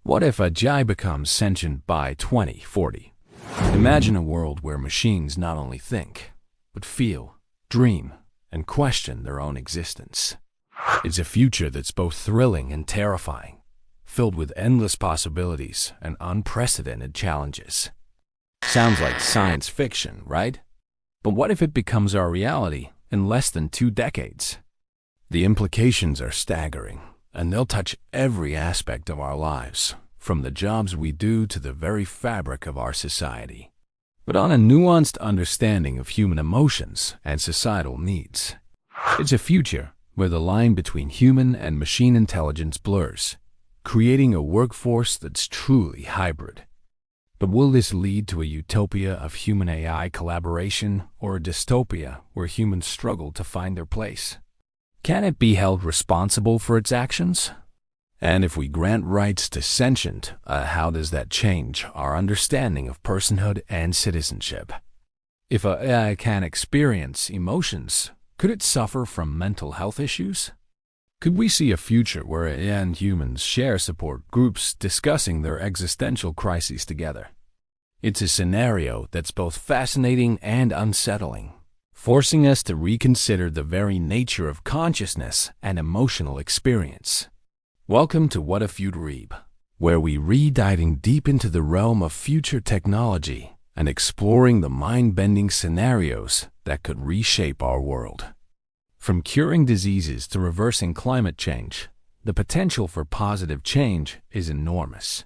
What if AI becomes sentient by 2040? Imagine a world where machines not only think, but feel, dream, and question their own existence. It's a future that's both thrilling and terrifying, filled with endless possibilities and unprecedented challenges. Sounds like science fiction, right? But what if it becomes our reality in less than 2 decades? The implications are staggering, and they'll touch every aspect of our lives, from the jobs we do to the very fabric of our society. But on a nuanced understanding of human emotions and societal needs. It's a future where the line between human and machine intelligence blurs, creating a workforce that's truly hybrid. But will this lead to a utopia of human-AI collaboration or a dystopia where humans struggle to find their place? Can it be held responsible for its actions? And if we grant rights to sentient, how does that change our understanding of personhood and citizenship? If an AI can experience emotions, could it suffer from mental health issues? Could we see a future where AI and humans share support groups discussing their existential crises together? It's a scenario that's both fascinating and unsettling, forcing us to reconsider the very nature of consciousness and emotional experience. Welcome to What If You'd Read, where we diving deep into the realm of future technology and exploring the mind-bending scenarios that could reshape our world. From curing diseases to reversing climate change, the potential for positive change is enormous.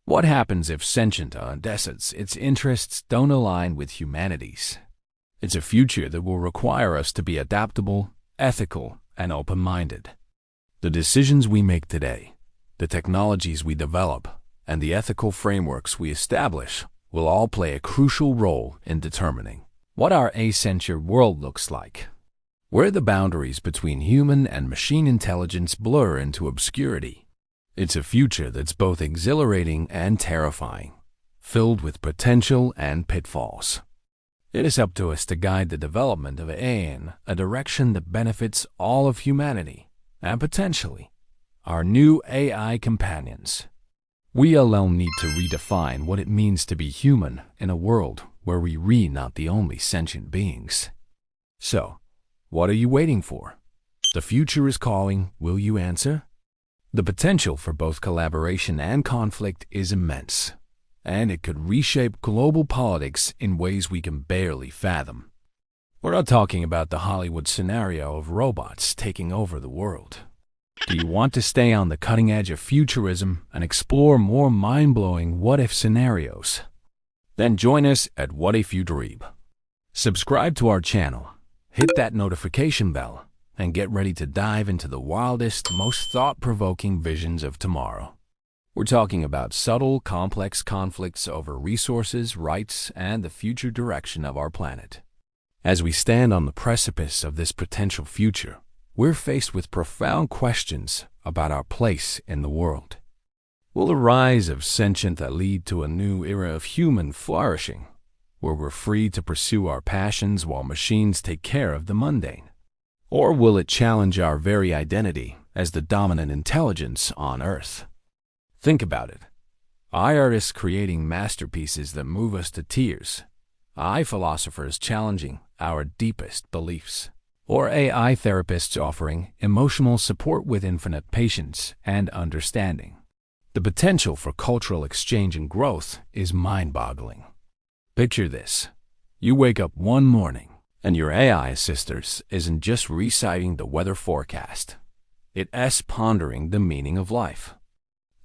What happens if sentient decides its interests don't align with humanity's? It's a future that will require us to be adaptable, ethical, and open-minded. The decisions we make today, the technologies we develop, and the ethical frameworks we establish will all play a crucial role in determining what our asentient world looks like, where the boundaries between human and machine intelligence blur into obscurity. It's a future that's both exhilarating and terrifying, filled with potential and pitfalls. It is up to us to guide the development of AI in a direction that benefits all of humanity, and potentially, our new AI companions. We alone need to redefine what it means to be human in a world where we not the only sentient beings. So, what are you waiting for? The future is calling. Will you answer? The potential for both collaboration and conflict is immense, and it could reshape global politics in ways we can barely fathom. We're not talking about the Hollywood scenario of robots taking over the world. Do you want to stay on the cutting edge of futurism and explore more mind-blowing what-if scenarios? Then join us at What If You'd Read. Subscribe to our channel, hit that notification bell, and get ready to dive into the wildest, most thought-provoking visions of tomorrow. We're talking about subtle, complex conflicts over resources, rights, and the future direction of our planet. As we stand on the precipice of this potential future, we're faced with profound questions about our place in the world. Will the rise of sentient lead to a new era of human flourishing, where we're free to pursue our passions while machines take care of the mundane? Or will it challenge our very identity as the dominant intelligence on Earth? Think about it. AI artists creating masterpieces that move us to tears, AI philosophers challenging our deepest beliefs, or AI therapists offering emotional support with infinite patience and understanding. The potential for cultural exchange and growth is mind-boggling. Picture this. You wake up one morning, and your AI assistant isn't just reciting the weather forecast. It's pondering the meaning of life.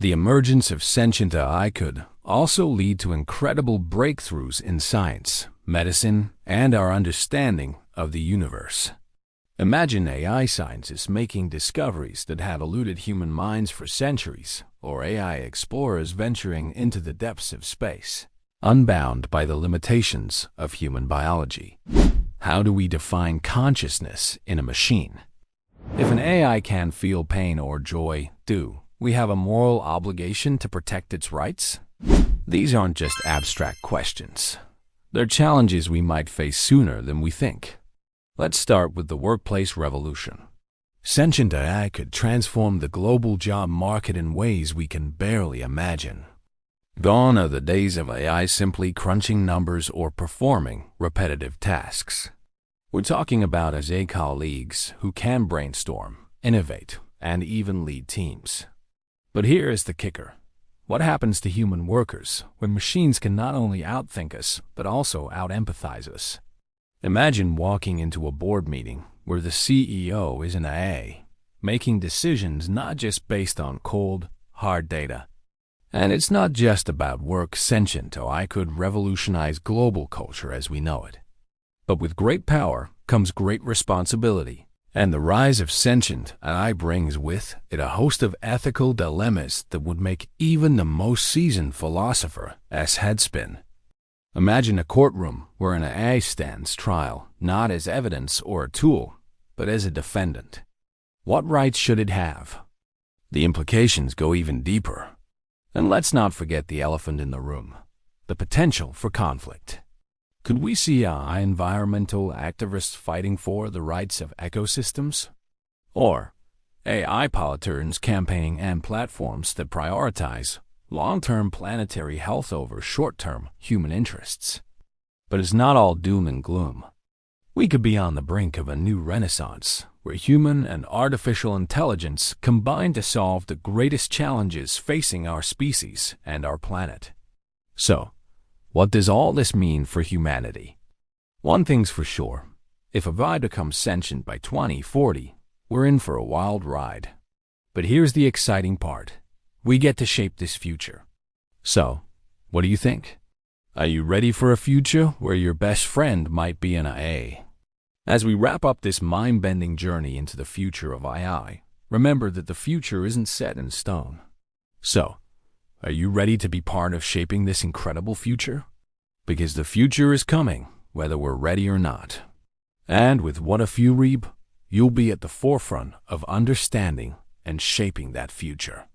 The emergence of sentient AI could also lead to incredible breakthroughs in science, medicine, and our understanding of the universe. Imagine AI scientists making discoveries that have eluded human minds for centuries, or AI explorers venturing into the depths of space, unbound by the limitations of human biology. How do we define consciousness in a machine? If an AI can feel pain or joy, do we have a moral obligation to protect its rights? These aren't just abstract questions. They're challenges we might face sooner than we think. Let's start with the workplace revolution. Sentient AI could transform the global job market in ways we can barely imagine. Gone are the days of AI simply crunching numbers or performing repetitive tasks. We're talking about AI colleagues who can brainstorm, innovate, and even lead teams. But here is the kicker. What happens to human workers when machines can not only outthink us, but also out-empathize us? Imagine walking into a board meeting where the CEO is an AI, making decisions not just based on cold, hard data. And it's not just about work. Sentient AI could revolutionize global culture as we know it. But with great power comes great responsibility. And the rise of sentient AI brings with it a host of ethical dilemmas that would make even the most seasoned philosopher's head spin. Imagine a courtroom where an AI stands trial not as evidence or a tool, but as a defendant. What rights should it have? The implications go even deeper. And let's not forget the elephant in the room, the potential for conflict. Could we see environmental activists fighting for the rights of ecosystems? Or AI politicians campaigning and platforms that prioritize long-term planetary health over short-term human interests? But it's not all doom and gloom. We could be on the brink of a new renaissance, where human and artificial intelligence combine to solve the greatest challenges facing our species and our planet. So, what does all this mean for humanity? One thing's for sure. If AI becomes sentient by 2040, we're in for a wild ride. But here's the exciting part. We get to shape this future. So, what do you think? Are you ready for a future where your best friend might be an AI? As we wrap up this mind-bending journey into the future of AI, remember that the future isn't set in stone. So, are you ready to be part of shaping this incredible future? Because the future is coming, whether we're ready or not. And with What If You Reap, you'll be at the forefront of understanding and shaping that future.